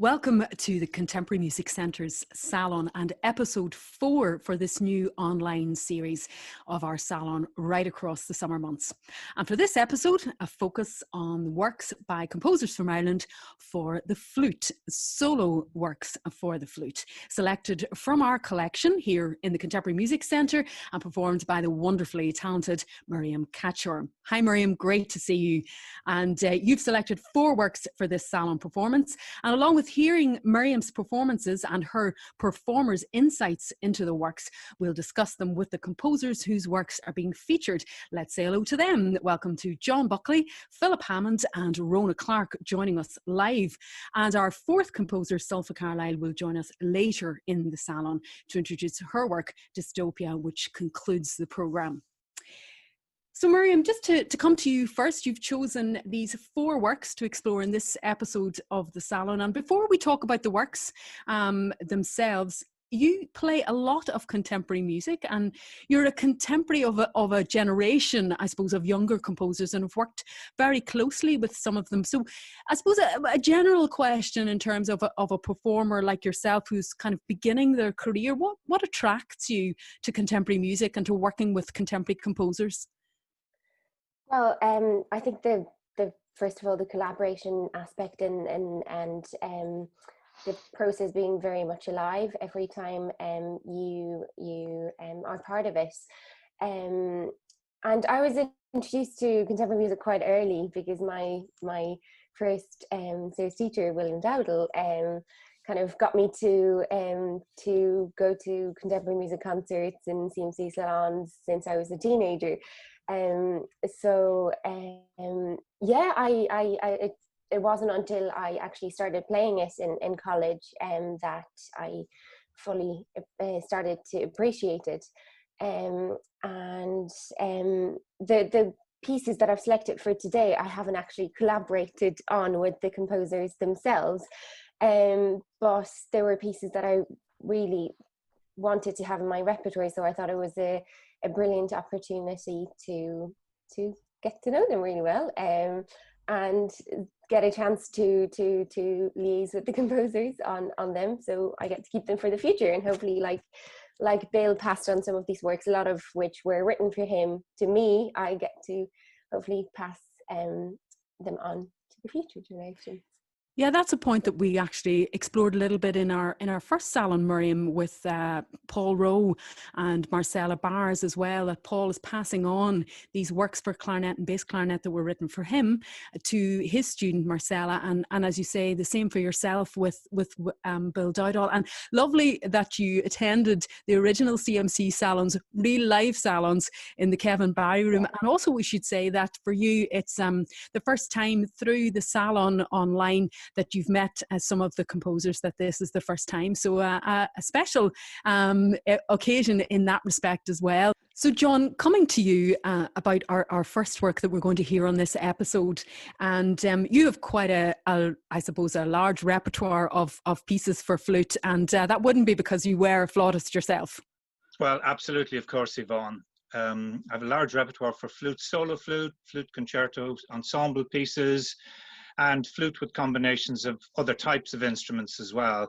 Welcome to the Contemporary Music Centre's Salon and episode 4 for this new online series of our salon right across the summer months. And for this episode, a focus on works by composers from Ireland for the flute, solo works for the flute, selected from our collection here in the Contemporary Music Centre and performed by the wonderfully talented Miriam Kaczor. Hi Miriam, great to see you. And you've selected 4 works for this salon performance, and along with hearing Miriam's performances and her performers' insights into the works, we'll discuss them with the composers whose works are being featured. Let's say hello to them. Welcome to John Buckley, Philip Hammond and Rhona Clarke joining us live. And our 4th composer, Solfa Carlile, will join us later in the salon to introduce her work, Dystopia, which concludes the programme. So Miriam, just to come to you first, you've chosen these 4 works to explore in this episode of the Salon. And before we talk about the works themselves, you play a lot of contemporary music and you're a contemporary of a generation, I suppose, of younger composers and have worked very closely with some of them. So I suppose a general question in terms of a performer like yourself who's kind of beginning their career, what attracts you to contemporary music and to working with contemporary composers? Well, I think the first of all, the collaboration aspect and the process being very much alive every time you are part of it. And I was introduced to contemporary music quite early because my first sales teacher, William Dowdle, kind of got me to go to contemporary music concerts in CMC Salons since I was a teenager. It wasn't until I actually started playing it in college that I fully started to appreciate it. The pieces that I've selected for today, I haven't actually collaborated on with the composers themselves, but there were pieces that I really wanted to have in my repertoire, so I thought it was a brilliant opportunity to get to know them really well and get a chance to liaise with the composers on them, so I get to keep them for the future and hopefully like Bill passed on some of these works, a lot of which were written for him to me, I get to hopefully pass them on to the future generations. Yeah, that's a point that we actually explored a little bit in our first salon, Miriam, with Paul Rowe and Marcella Bars as well, that Paul is passing on these works for clarinet and bass clarinet that were written for him to his student Marcella, and as you say, the same for yourself with Bill Dowdall. And lovely that you attended the original CMC Salons, real live salons in the Kevin Barry Room. And also we should say that for you it's the first time through the salon online that you've met some of the composers, that this is the first time. So a special occasion in that respect as well. So John, coming to you about our first work that we're going to hear on this episode, and you have quite I suppose a large repertoire of pieces for flute, and that wouldn't be because you were a flautist yourself. Well, absolutely, of course, Evonne. I have a large repertoire for flute, solo flute, flute concerto, ensemble pieces, and flute with combinations of other types of instruments as well.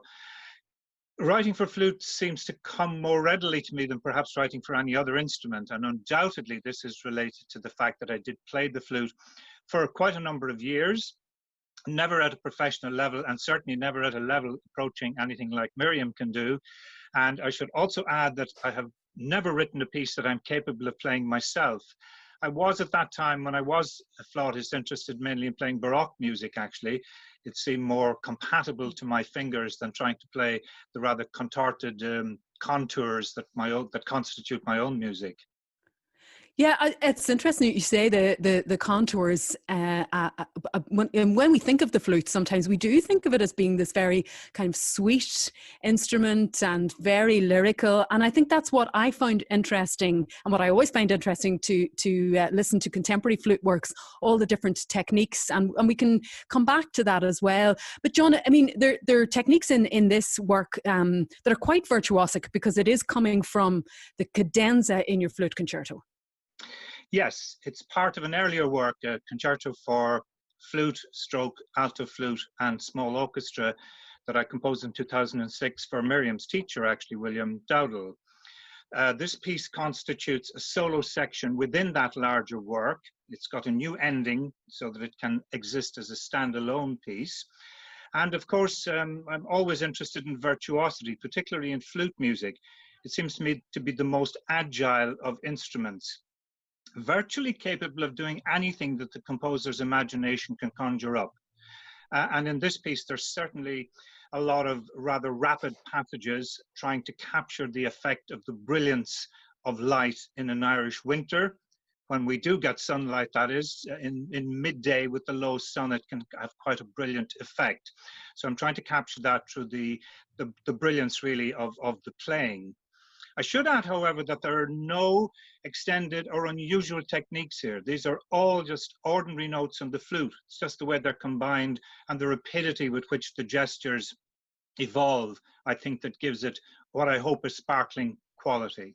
Writing for flute seems to come more readily to me than perhaps writing for any other instrument, and undoubtedly this is related to the fact that I did play the flute for quite a number of years, never at a professional level and certainly never at a level approaching anything like Miriam can do. And I should also add that I have never written a piece that I'm capable of playing myself. I was at that time, when I was a flautist, interested mainly in playing Baroque music, actually. It seemed more compatible to my fingers than trying to play the rather contorted contours that constitute my own music. Yeah, it's interesting you say the contours. When we think of the flute, sometimes we do think of it as being this very kind of sweet instrument and very lyrical. And I think that's what I found interesting, and what I always find interesting to listen to contemporary flute works, all the different techniques, and we can come back to that as well. But John, I mean, there are techniques in this work that are quite virtuosic because it is coming from the cadenza in your flute concerto. Yes, it's part of an earlier work, a concerto for flute, stroke, alto flute and small orchestra that I composed in 2006 for Miriam's teacher, actually, William Dowdall. This piece constitutes a solo section within that larger work. It's got a new ending so that it can exist as a standalone piece. And of course, I'm always interested in virtuosity, particularly in flute music. It seems to me to be the most agile of instruments, virtually capable of doing anything that the composer's imagination can conjure up. And in this piece, there's certainly a lot of rather rapid passages trying to capture the effect of the brilliance of light in an Irish winter. When we do get sunlight, that is, in midday with the low sun, it can have quite a brilliant effect. So I'm trying to capture that through the brilliance, really, of the playing. I should add, however, that there are no extended or unusual techniques here. These are all just ordinary notes on the flute. It's just the way they're combined and the rapidity with which the gestures evolve, I think, that gives it what I hope is sparkling quality.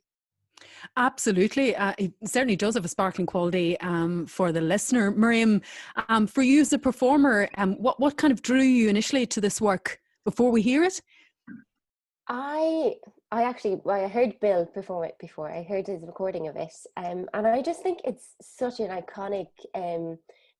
Absolutely. It certainly does have a sparkling quality for the listener. Miriam, for you as a performer, what kind of drew you initially to this work before we hear it? I heard Bill perform it before. I heard his recording of it, and I just think it's such an iconic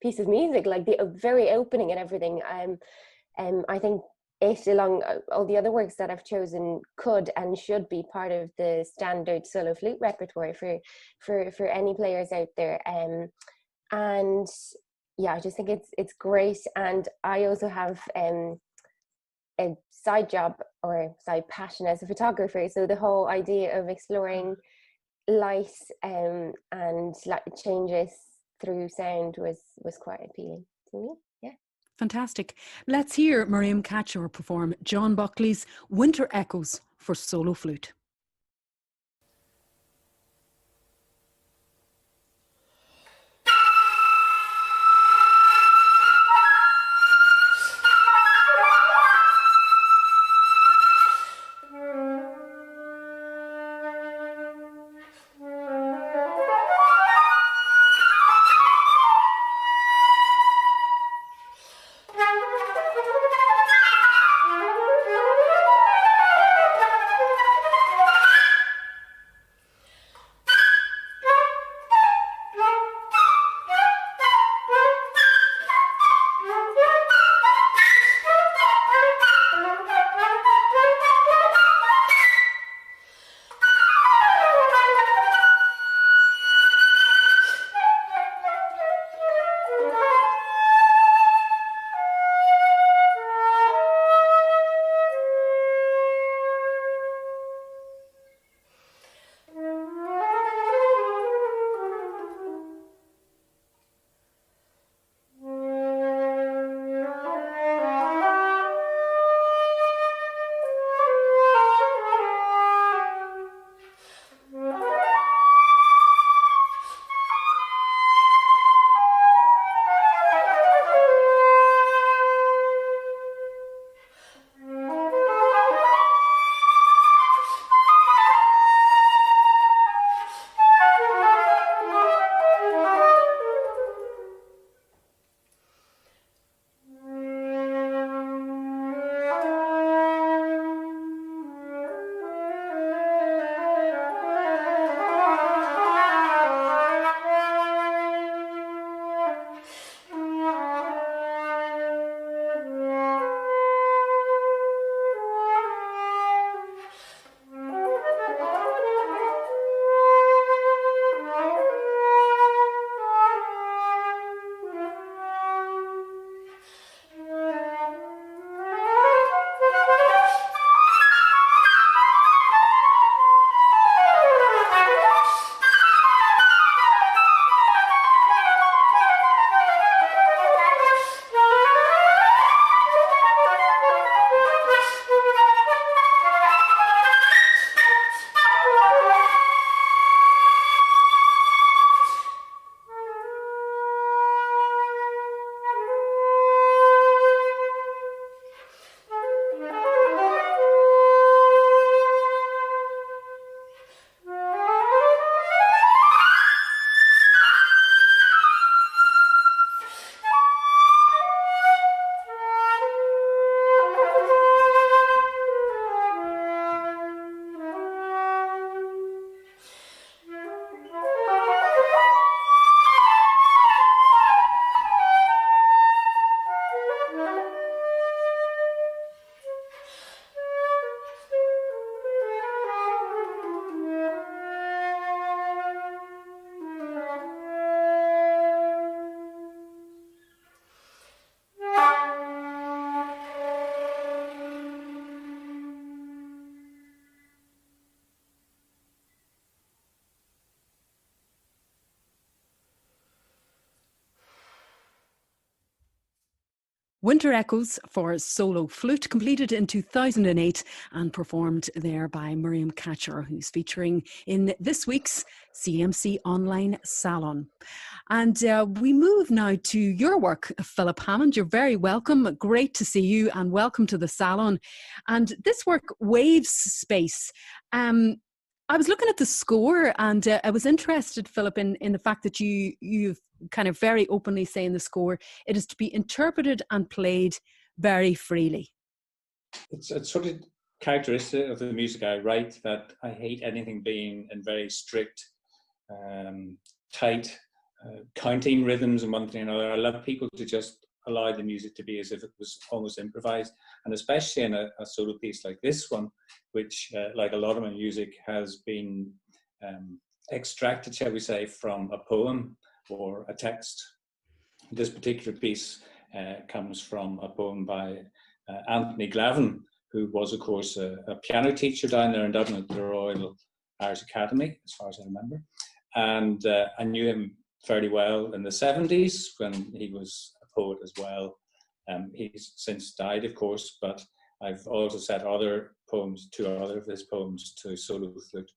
piece of music, like the very opening and everything. I think it, along all the other works that I've chosen, could and should be part of the standard solo flute repertoire for any players out there. And yeah, I just think it's great. And I also have a side job or side passion as a photographer, so the whole idea of exploring light and light changes through sound was quite appealing to me. Yeah. Fantastic. Let's hear Miriam Kaczor perform John Buckley's Winter Echoes for solo flute. Winter Echoes for solo flute, completed in 2008 and performed there by Miriam Kaczor, who's featuring in this week's CMC Online Salon. And we move now to your work, Philip Hammond. You're very welcome. Great to see you and welcome to the salon. And this work, Wavespace, I was looking at the score and I was interested, Philip, in the fact that you've kind of very openly say in the score, it is to be interpreted and played very freely. It's sort of characteristic of the music I write that I hate anything being in very strict, tight counting rhythms and one thing or another. I love people to just allow the music to be as if it was almost improvised, and especially in a solo piece like this one, which like a lot of my music has been extracted, shall we say, from a poem or a text. This particular piece comes from a poem by Anthony Glavin, who was of course a piano teacher down there in Dublin at the Royal Irish Academy, as far as I remember, and I knew him fairly well in the 70s when he was poet as well. He's since died, of course, but I've also set other poems, two other of his poems, to solo flute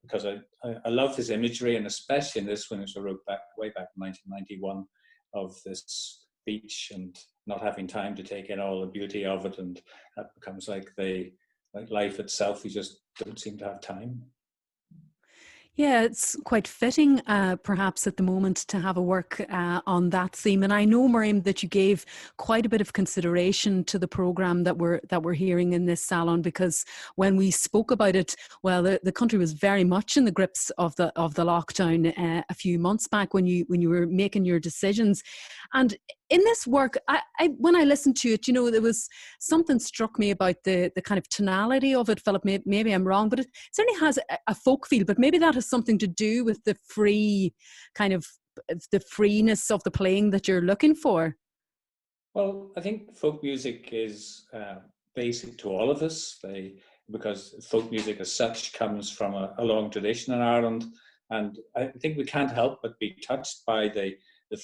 because I love his imagery, and especially in this one, which I wrote way back in 1991, of this beach and not having time to take in all the beauty of it, and that becomes like life itself. You just don't seem to have time. Yeah, it's quite fitting, perhaps at the moment, to have a work on that theme. And I know, Miriam, that you gave quite a bit of consideration to the programme that we're hearing in this salon, because when we spoke about it, well, the country was very much in the grips of the lockdown a few months back when you were making your decisions. And in this work, I when I listened to it, there was something struck me about the kind of tonality of it, Philip. Maybe I'm wrong, but it certainly has a folk feel. But maybe that has something to do with the free kind of the freeness of the playing that you're looking for. Well, I think folk music is basic to all of us, because folk music as such comes from a long tradition in Ireland, and I think we can't help but be touched by the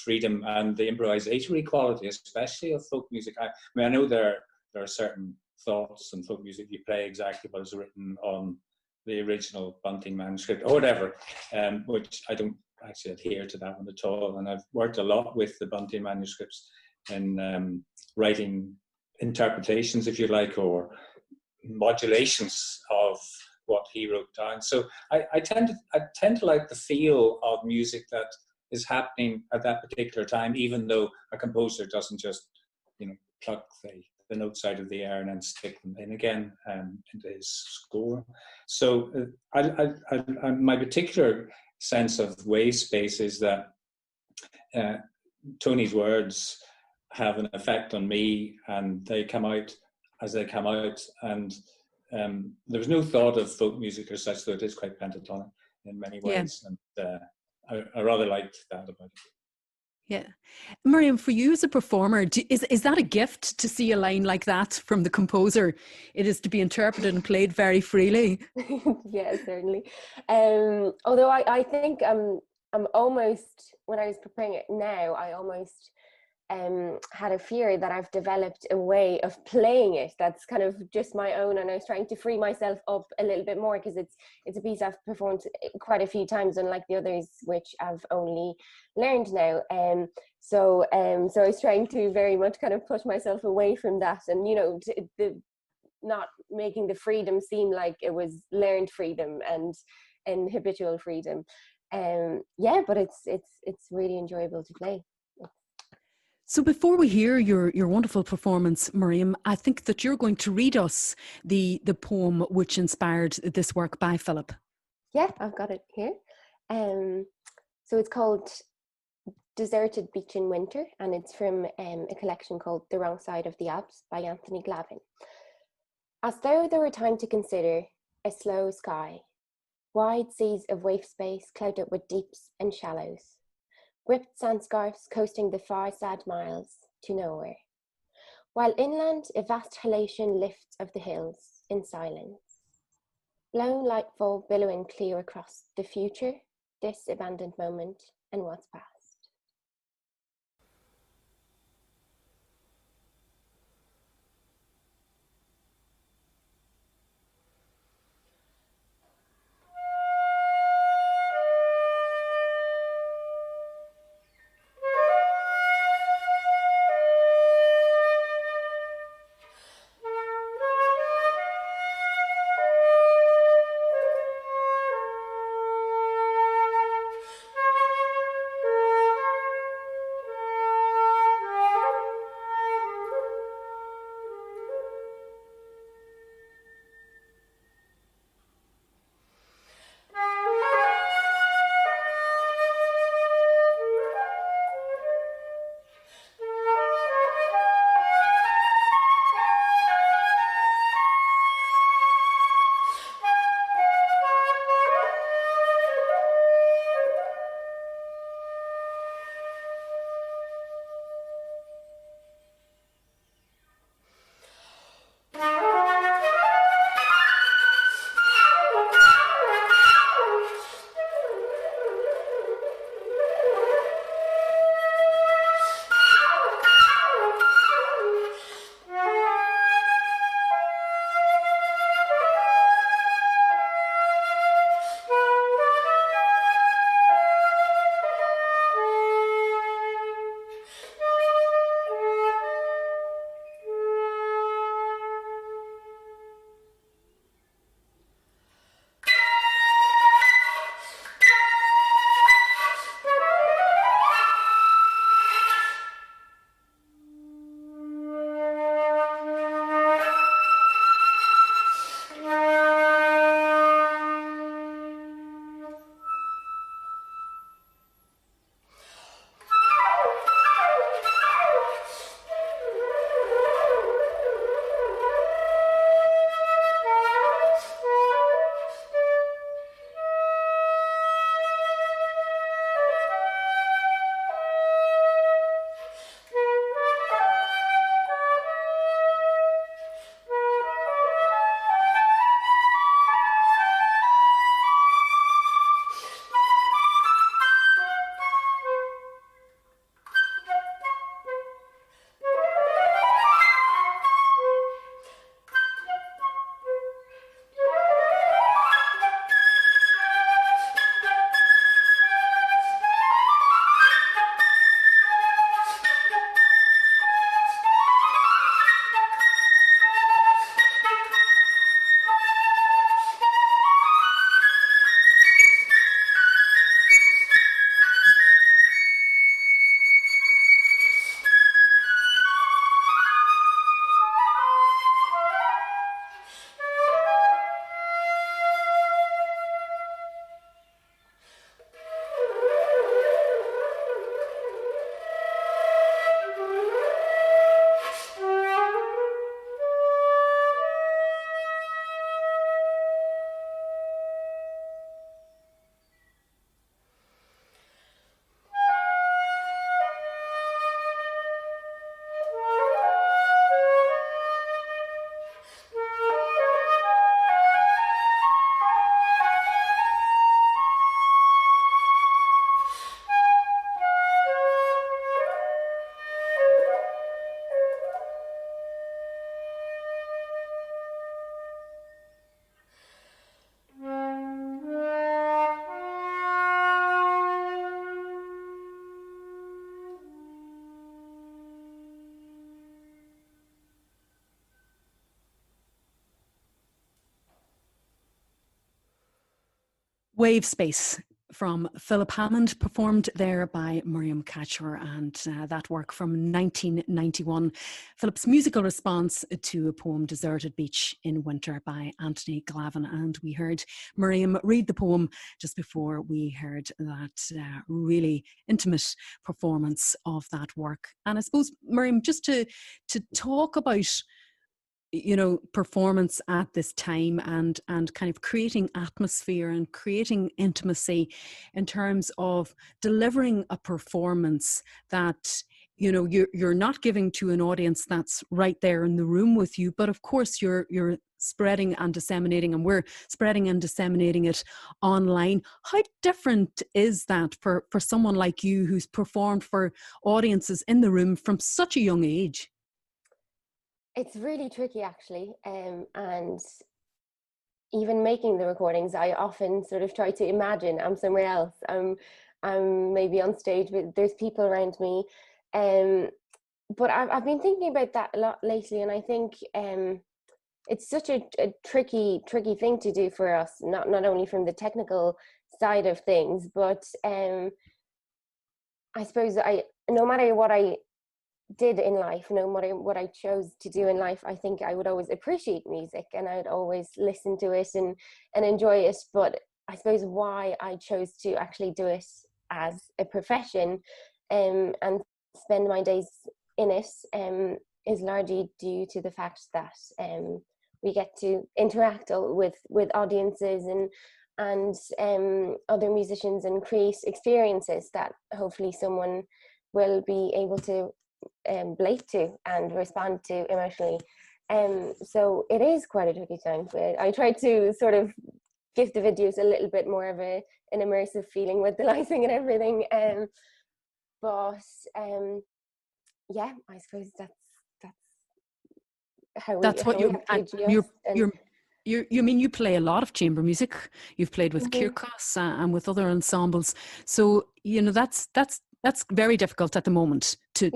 freedom and the improvisatory quality, especially of folk music. I mean, I know there are certain thoughts in folk music. You play exactly what is written on the original Bunting manuscript or whatever, which I don't actually adhere to that one at all. And I've worked a lot with the Bunting manuscripts in writing interpretations, if you like, or modulations of what he wrote down. So I tend to like the feel of music that is happening at that particular time, even though a composer doesn't just, pluck the notes out of the air and then stick them in again into his score. So my particular sense of Wavespace is that Tony's words have an effect on me, and they come out as they come out. And there was no thought of folk music or such, though it is quite pentatonic in many ways. Yeah. And I rather liked that about it. Yeah. Miriam, for you as a performer, is that a gift to see a line like that from the composer? It is to be interpreted and played very freely. Yeah, certainly. Although I think I'm almost, when I was preparing it now, I almost had a fear that I've developed a way of playing it that's kind of just my own, and I was trying to free myself up a little bit more, because it's a piece I've performed quite a few times, unlike the others which I've only learned now. So I was trying to very much kind of push myself away from that, and the not making the freedom seem like it was learned freedom and habitual freedom. But it's really enjoyable to play. So before we hear your wonderful performance, Miriam, I think that you're going to read us the poem which inspired this work by Philip. Yeah, I've got it here. So it's called Deserted Beach in Winter, and it's from a collection called The Wrong Side of the Alps by Anthony Glavin. As though there were time to consider a slow sky, wide seas of wave space clouded with deeps and shallows, gripped sand scarfs coasting the far sad miles to nowhere, while inland a vast halation lifts of the hills in silence, lone lightfall billowing clear across the future, this abandoned moment, and what's past. Wavespace from Philip Hammond, performed there by Miriam Kaczor, and that work from 1991. Philip's musical response to a poem, Deserted Beach in Winter, by Anthony Glavin. And we heard Miriam read the poem just before we heard that really intimate performance of that work. And I suppose, Miriam, just to talk about, you know, performance at this time and kind of creating atmosphere and creating intimacy in terms of delivering a performance that, you know, you're not giving to an audience that's right there in the room with you, but of course you're spreading and disseminating, and we're spreading and disseminating it online. How different is that for someone like you who's performed for audiences in the room from such a young age? It's really tricky, actually, and even making the recordings, I often sort of try to imagine I'm somewhere else. I'm maybe on stage, but there's people around me. But I've been thinking about that a lot lately, and I think it's such a tricky thing to do for us, not only from the technical side of things, but I suppose no matter what I did in life, no matter what I chose to do in life, I think I would always appreciate music and I'd always listen to it and enjoy it. But I suppose why I chose to actually do it as a profession and spend my days in it is largely due to the fact that we get to interact with audiences and other musicians and create experiences that hopefully someone will be able to relate to and respond to emotionally. So it is quite a tricky time, but I try to sort of give the videos a little bit more of an immersive feeling with the lighting and everything. But yeah, I suppose that's how That's what you mean. You play a lot of chamber music. You've played with Kirkos and with other ensembles. So you know that's very difficult at the moment to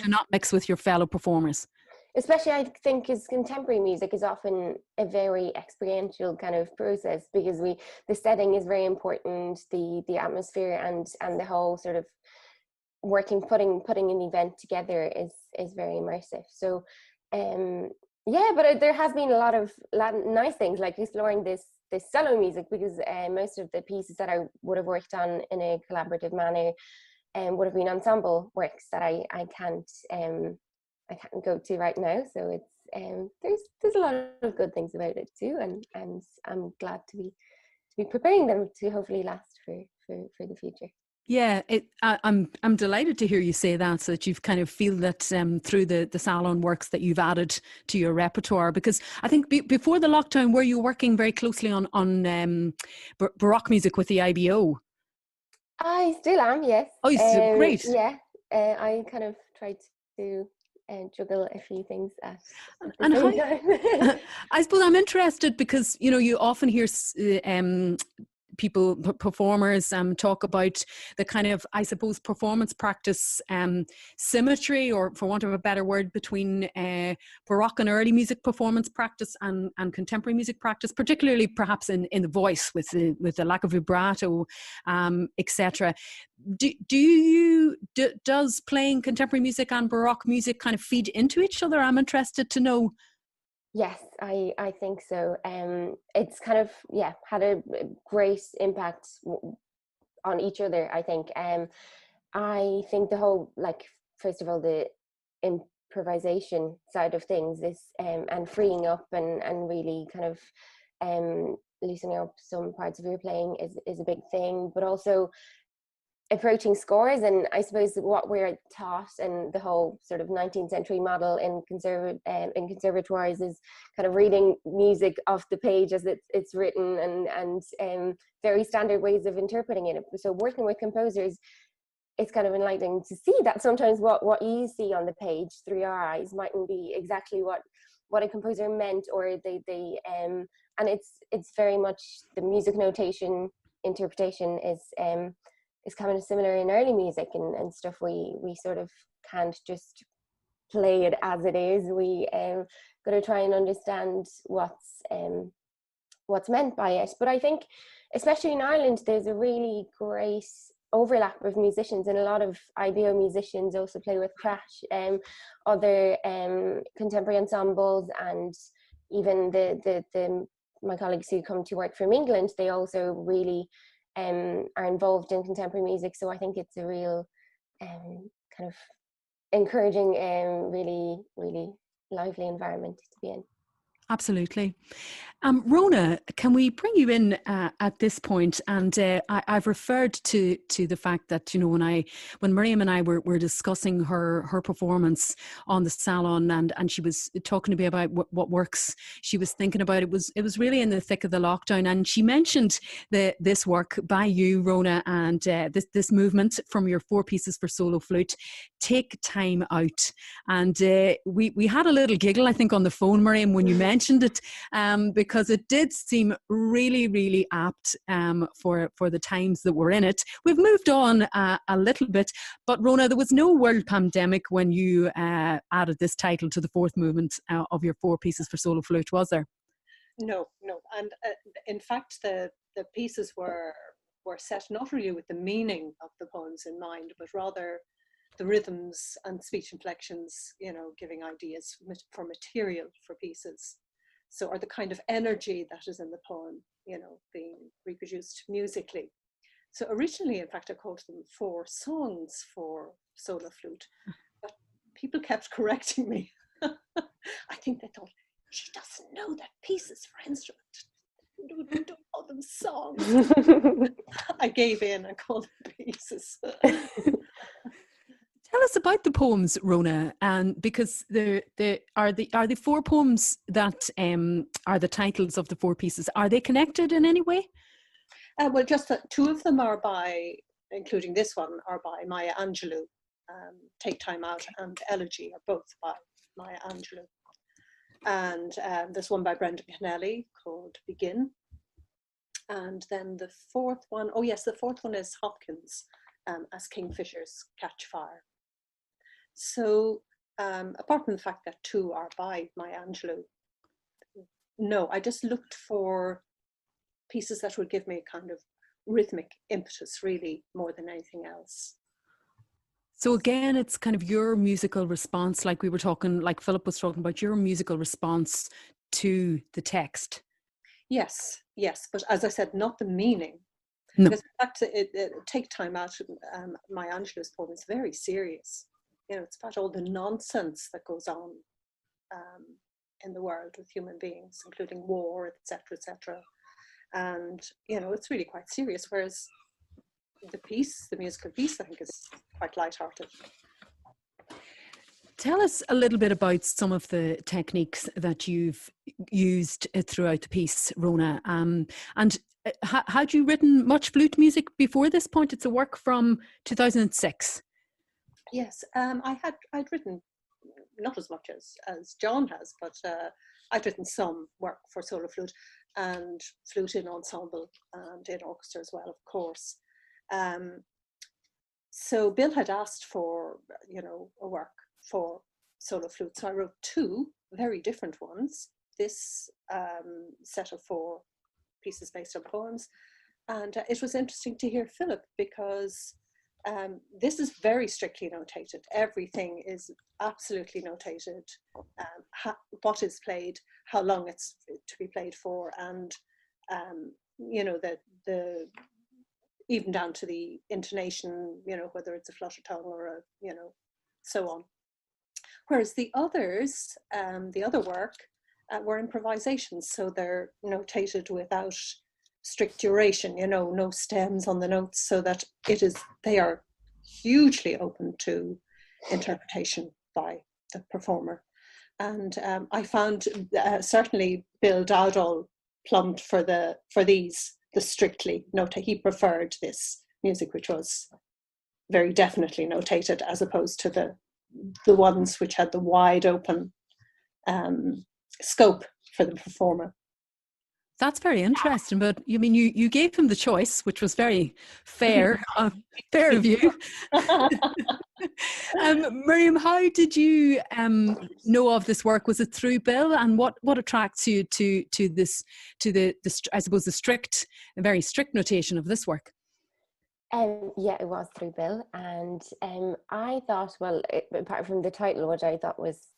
not mix with your fellow performers. Especially, I think, as contemporary music is often a very experiential kind of process, because the setting is very important, the atmosphere and the whole sort of putting an event together is very immersive. So yeah, but there has been a lot of nice things, like exploring this solo music, because most of the pieces that I would have worked on in a collaborative manner would have been ensemble works that I can't go to right now. So it's there's a lot of good things about it too, and I'm glad to be preparing them to hopefully last for the future. Yeah, I'm delighted to hear you say that, so that you've kind of feel that through the salon works that you've added to your repertoire. Because I think before the lockdown, were you working very closely on Baroque music with the IBO? I still am, yes. Oh, great. Yeah, I kind of tried to juggle a few things at the same time. I suppose I'm interested because, you know, you often hear people, performers talk about the kind of, I suppose, performance practice symmetry, or for want of a better word, between Baroque and early music performance practice and contemporary music practice, particularly perhaps in the voice with the lack of vibrato, etc. Does playing contemporary music and Baroque music kind of feed into each other? I'm interested to know. Yes, I think so. It's kind of, had a great impact on each other, I think. I think the whole, like, first of all, the improvisation side of things is and freeing up and really kind of loosening up some parts of your playing is a big thing, but also approaching scores. And I suppose what we're taught and the whole sort of 19th century model in conservatoires is kind of reading music off the page as it's written, and very standard ways of interpreting it. So working with composers, it's kind of enlightening to see that sometimes what you see on the page through your eyes mightn't be exactly what a composer meant, or they and it's very much the music notation interpretation is kind of similar in early music and stuff. We sort of can't just play it as it is. We got to try and understand what's what's meant by it. But I think, especially in Ireland, there's a really great overlap of musicians, and a lot of IBO musicians also play with Crash, other contemporary ensembles, and even the my colleagues who come to work from England, they also really are involved in contemporary music. So I think it's a real kind of encouraging, really, really lively environment to be in. Absolutely. Rhona, can we bring you in at this point? And I've referred to the fact that, you know, when Miriam and I were discussing her performance on the Salon, and she was talking to me about what works she was thinking about, it was really in the thick of the lockdown, and she mentioned this work by you, Rhona, and this movement from your 4 pieces for solo flute, Take Time Out. And we had a little giggle, I think, on the phone, Miriam, when you mentioned it, because it did seem really, really apt for the times that we're in it. We've moved on a little bit, but Rhona, there was no world pandemic when you added this title to the 4th movement of your 4 pieces for solo flute, was there? No. And in fact, the pieces were set not really with the meaning of the poems in mind, but rather the rhythms and speech inflections, you know, giving ideas for material for pieces. So, or the kind of energy that is in the poem, you know, being reproduced musically. So originally, in fact, I called them 4 songs for solo flute, but people kept correcting me. I think they thought, she doesn't know that pieces for instrument. Don't call them songs. I gave in and called them pieces. Tell us about the poems, Rhona, and because are the 4 poems that are the titles of the 4 pieces, are they connected in any way? Well, just 2 of them are by, including this one, are by Maya Angelou. Take Time Out and Elegy are both by Maya Angelou. And there's one by Brendan Kennelly called Begin. And then the 4th one, oh yes, the 4th one is Hopkins, as Kingfishers Catch Fire. So apart from the fact that 2 are by Maya Angelou, no, I just looked for pieces that would give me a kind of rhythmic impetus, really, more than anything else. So again, it's kind of your musical response, like we were talking, like Philip was talking about, your musical response to the text. Yes, but as I said, not the meaning. No. Because in fact, Take Time Out, Maya Angelou's poem is very serious. You know, it's about all the nonsense that goes on in the world with human beings, including war, etc., etc. And, you know, it's really quite serious, whereas the musical piece, I think, is quite lighthearted. Tell us a little bit about some of the techniques that you've used throughout the piece, Rhona. And had you written much flute music before this point? It's a work from 2006. Yes, I'd written not as much as John has, but I'd written some work for solo flute and flute in ensemble and in orchestra as well, of course. So Bill had asked for, you know, a work for solo flute, so I wrote 2 very different ones. This set of 4 pieces based on poems, and it was interesting to hear Philip, because this is very strictly notated. Everything is absolutely notated. What is played, how long it's to be played for, and you know, the even down to the intonation. You know, whether it's a flutter tongue or a, you know, so on. Whereas the others, the other work, were improvisations, so they're notated without strict duration, you know, no stems on the notes, so that they are hugely open to interpretation by the performer. And I found certainly Bill Dowdall plumbed for the strictly notated. He preferred this music which was very definitely notated, as opposed to the ones which had the wide open scope for the performer. That's very interesting. But you mean you gave him the choice, which was very fair, fair of you. Miriam, how did you know of this work? Was it through Bill, and what attracts you to this, to the I suppose the very strict notation of this work? Yeah, it was through Bill, and I thought, well, apart from the title, which I thought was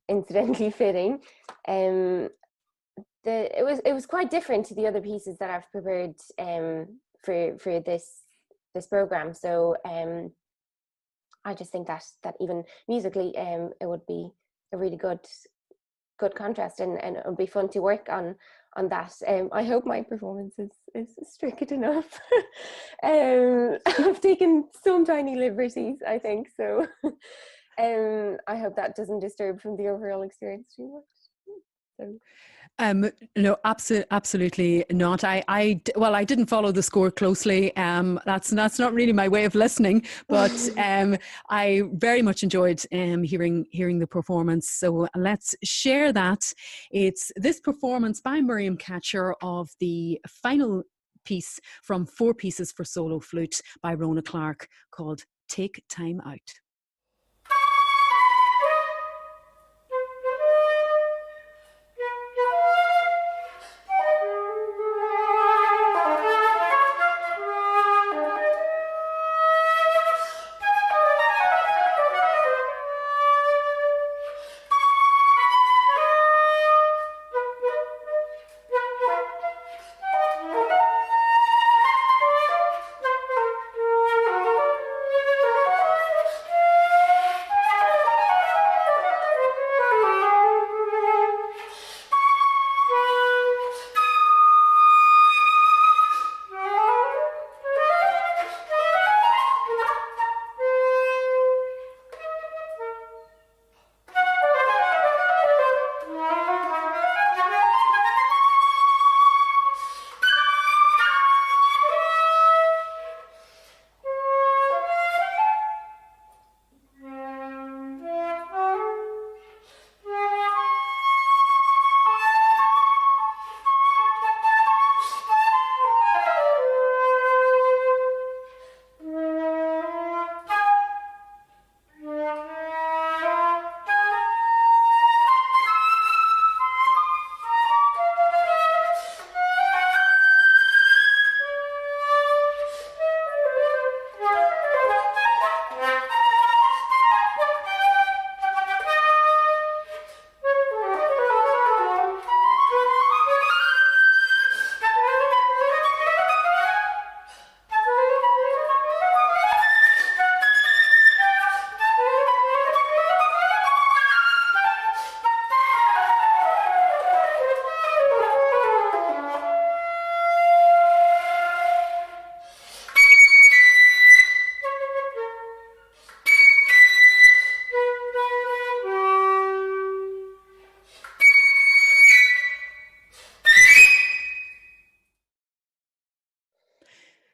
incidentally fitting, it was quite different to the other pieces that I've prepared for this program. So I just think that even musically, it would be a really good contrast, and it would be fun to work on that. I hope my performance is strict enough. I've taken some tiny liberties, I think, so I hope that doesn't disturb from the overall experience too much. So. No, absolutely not. I didn't follow the score closely. That's not really my way of listening, but I very much enjoyed hearing the performance. So let's share that. It's this performance by Miriam Kaczor of the final piece from 4 Pieces for Solo Flute by Rhona Clarke, called Take Time Out.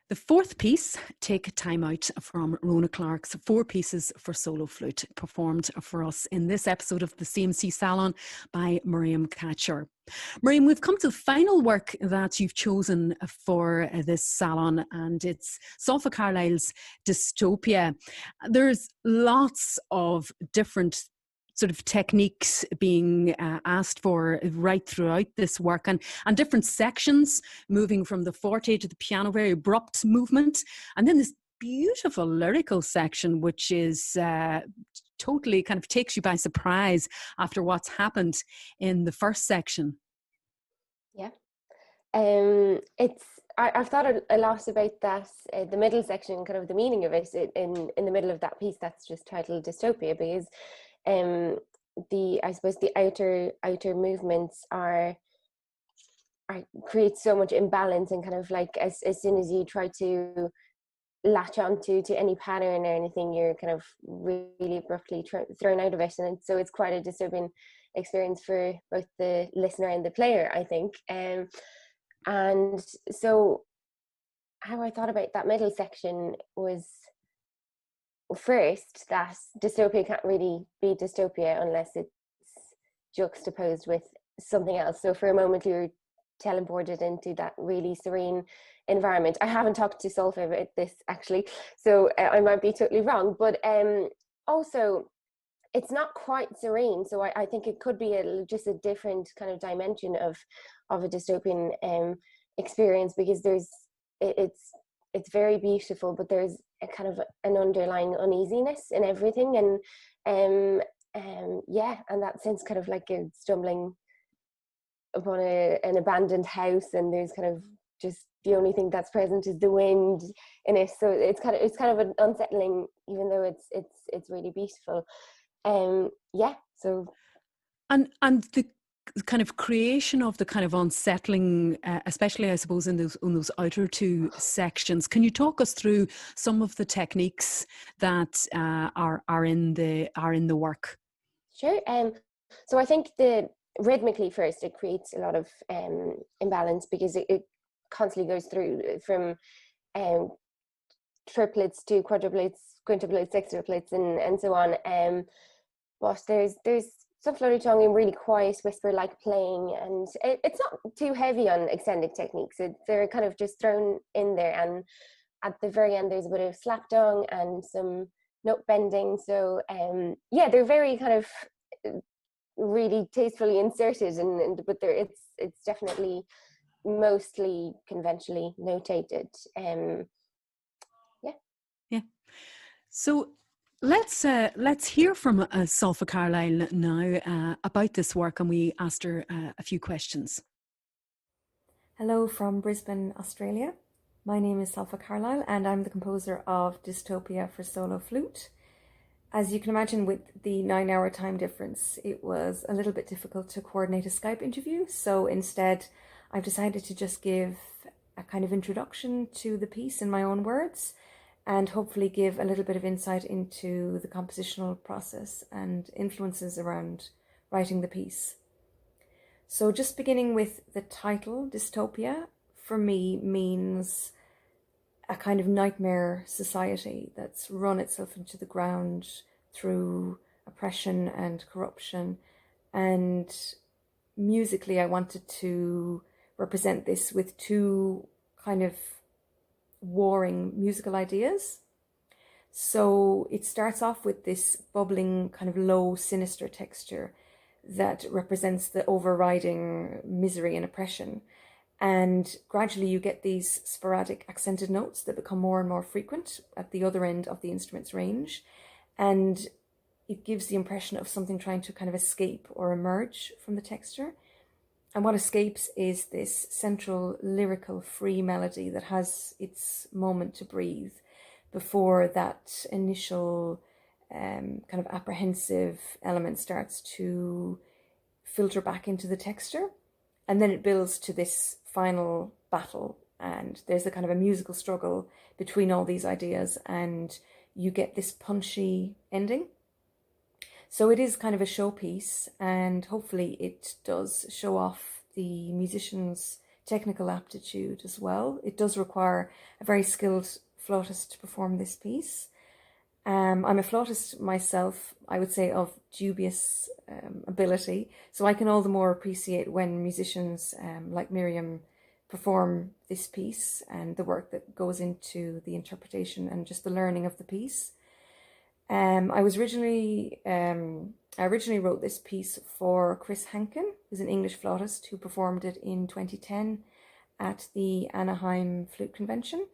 The 4th piece, Take Time Out, from Rhona Clarke's 4 Pieces for Solo Flute, performed for us in this episode of the CMC Salon by Miriam Kaczor. Miriam, we've come to the final work that you've chosen for this salon, and it's Solfa Carlile's Dystopia. There's lots of different sort of techniques being asked for right throughout this work, and different sections, moving from the forte to the piano, very abrupt movement, and then this beautiful lyrical section, which is totally kind of takes you by surprise after what's happened in the first section. Yeah, I've thought a lot about that, the middle section, kind of the meaning of it in the middle of that piece that's just titled Dystopia, because I suppose the outer movements create so much imbalance, and kind of like as soon as you try to latch onto any pattern or anything, you're kind of really abruptly thrown out of it, and so it's quite a disturbing experience for both the listener and the player, I think. And so how I thought about that middle section was, first, that dystopia can't really be dystopia unless it's juxtaposed with something else. So for a moment you're teleported into that really serene environment. I haven't talked to Solfa about this actually, so I might be totally wrong, but also it's not quite serene, so I think it could be just a different kind of dimension of a dystopian experience, because it's very beautiful, but there's a kind of an underlying uneasiness in everything, and yeah, and that sense kind of like you're stumbling upon an abandoned house, and there's kind of just the only thing that's present is the wind in it. So it's kind of an unsettling, even though it's really beautiful. Yeah. So. And the kind of creation of the kind of unsettling, especially I suppose in those outer two sections. Can you talk us through some of the techniques that are in the work? Sure. So I think rhythmically first, it creates a lot of imbalance, because it constantly goes through from triplets to quadruplets, quintuplets, sextuplets, and so on. But there's some floaty tongue and really quiet whisper-like playing, and it's not too heavy on extended techniques. They're kind of just thrown in there, and at the very end there's a bit of slap tongue and some note bending. So yeah, they're very kind of really tastefully inserted, but it's definitely mostly conventionally notated. Yeah. So let's hear from Solfa Carlile now about this work, and we asked her a few questions. Hello from Brisbane, Australia. My name is Solfa Carlile, and I'm the composer of Dystopia for solo flute. As you can imagine, with the 9-hour time difference, it was a little bit difficult to coordinate a Skype interview. So instead, I've decided to just give a kind of introduction to the piece in my own words, and hopefully give a little bit of insight into the compositional process and influences around writing the piece. So just beginning with the title, Dystopia, for me means a kind of nightmare society that's run itself into the ground through oppression and corruption. And musically, I wanted to represent this with two kind of warring musical ideas. So it starts off with this bubbling, kind of low, sinister texture that represents the overriding misery and oppression. And gradually you get these sporadic accented notes that become more and more frequent at the other end of the instrument's range. And it gives the impression of something trying to kind of escape or emerge from the texture. And what escapes is this central lyrical free melody that has its moment to breathe before that initial kind of apprehensive element starts to filter back into the texture. And then it builds to this final battle, and there's a kind of a musical struggle between all these ideas, and you get this punchy ending. So it is kind of a showpiece, and hopefully it does show off the musician's technical aptitude as well. It does require a very skilled flautist to perform this piece. I'm a flautist myself, I would say, of dubious ability, so I can all the more appreciate when musicians like Miriam perform this piece and the work that goes into the interpretation and just the learning of the piece. I originally wrote this piece for Chris Hankin, who's an English flautist who performed it in 2010 at the Anaheim Flute Convention.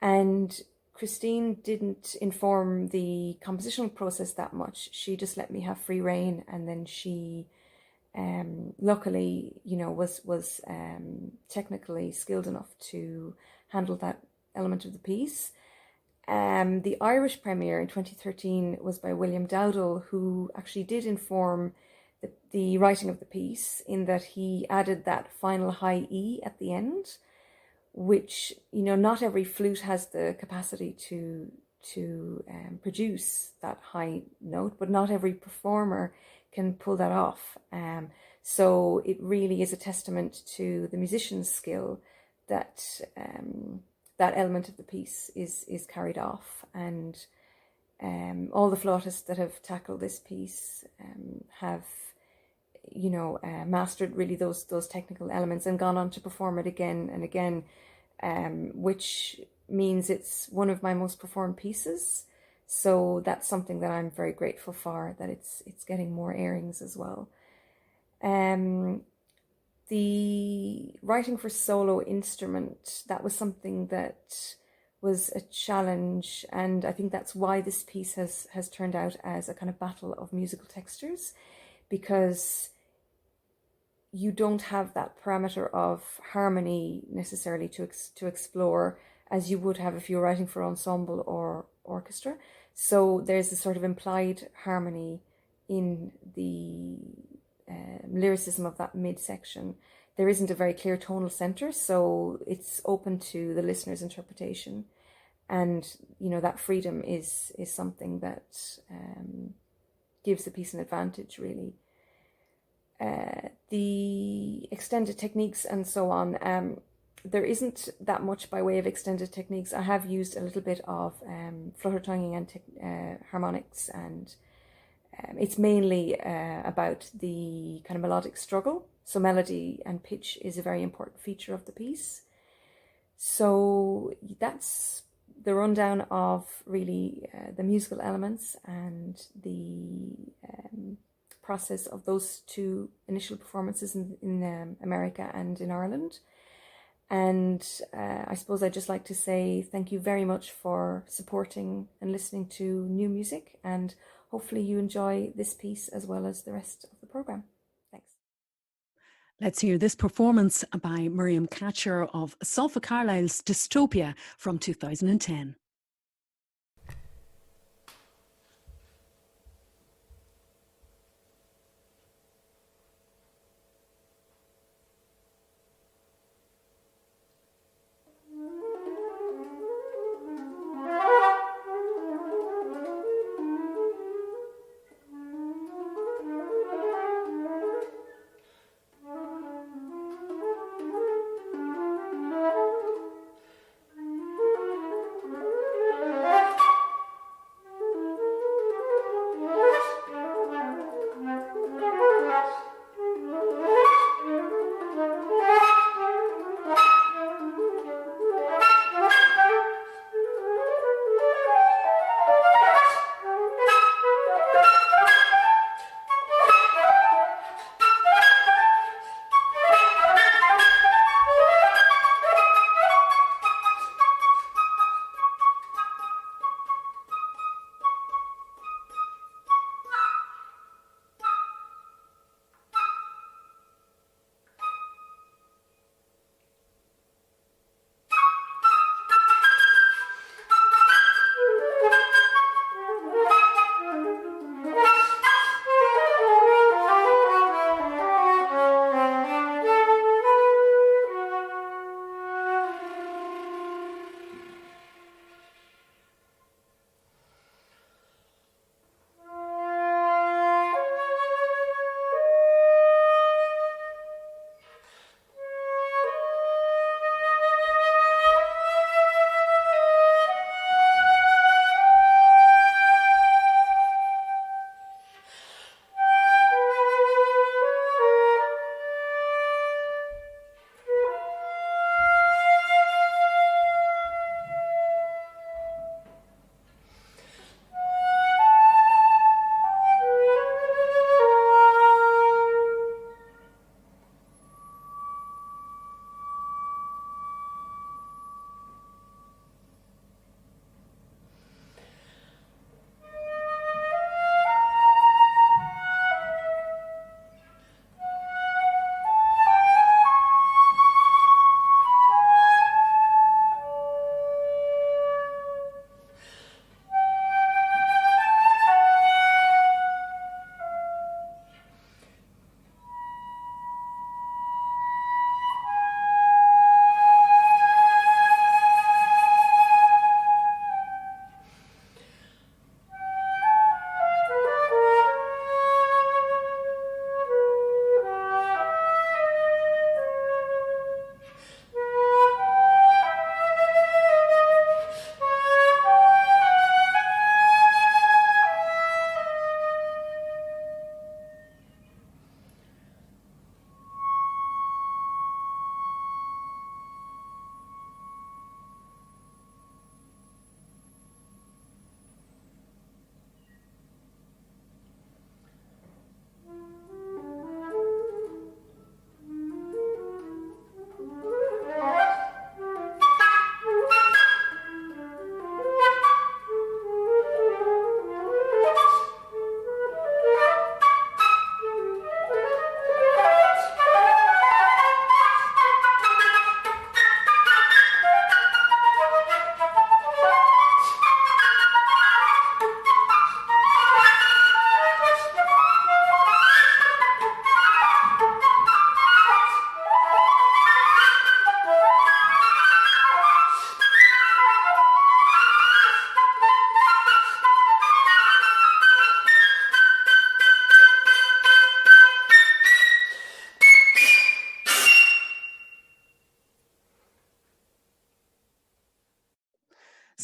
And Christine didn't inform the compositional process that much. She just let me have free rein, and then she luckily, was technically skilled enough to handle that element of the piece. The Irish premiere in 2013 was by William Dowdall, who actually did inform the writing of the piece, in that he added that final high E at the end, which, not every flute has the capacity to produce that high note, but not every performer can pull that off. So it really is a testament to the musician's skill that that element of the piece is carried off. And all the flautists that have tackled this piece have mastered really those technical elements and gone on to perform it again and again, which means it's one of my most performed pieces. So that's something that I'm very grateful for, that it's getting more airings as well. The writing for solo instrument, that was something that was a challenge, and I think that's why this piece has turned out as a kind of battle of musical textures, because you don't have that parameter of harmony necessarily to explore as you would have if you were writing for ensemble or orchestra. So there's a sort of implied harmony in the lyricism of that midsection. There isn't a very clear tonal center, so it's open to the listener's interpretation, and that freedom is something that gives the piece an advantage, really. The extended techniques and so on, there isn't that much by way of extended techniques. I have used a little bit of flutter tonguing and harmonics, and it's mainly about the kind of melodic struggle. So melody and pitch is a very important feature of the piece. So that's the rundown of really the musical elements and the process of those two initial performances in America and in Ireland. And I suppose I'd just like to say thank you very much for supporting and listening to new music, and hopefully you enjoy this piece as well as the rest of the programme. Thanks. Let's hear this performance by Miriam Kaczor of Solfa Carlile's Dystopia from 2010.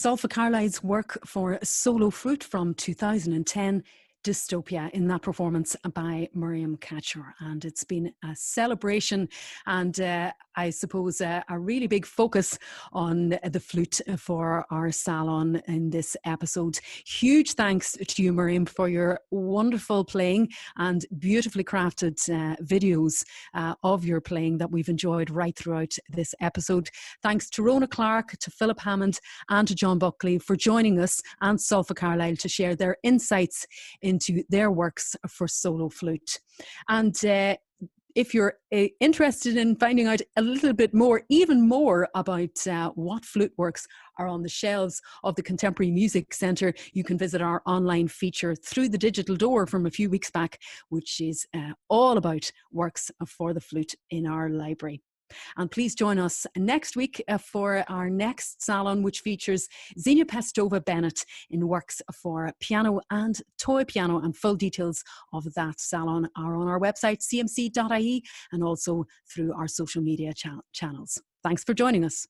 Solfa Carlile's work for solo flute from 2010, Dystopia, in that performance by Miriam Kaczor. And it's been a celebration and I suppose a really big focus on the flute for our salon in this episode. Huge thanks to you, Miriam, for your wonderful playing and beautifully crafted videos of your playing that we've enjoyed right throughout this episode. Thanks to Rhona, Clarke, to Philip Hammond and to John Buckley for joining us and Solfa Carlile to share their insights into their works for solo flute. And if you're interested in finding out a little bit more, even more about what flute works are on the shelves of the Contemporary Music Centre, you can visit our online feature Through the Digital Door from a few weeks back, which is all about works for the flute in our library. And please join us next week for our next salon, which features Xenia Pestova Bennett in works for piano and toy piano. And full details of that salon are on our website, cmc.ie, and also through our social media channels. Thanks for joining us.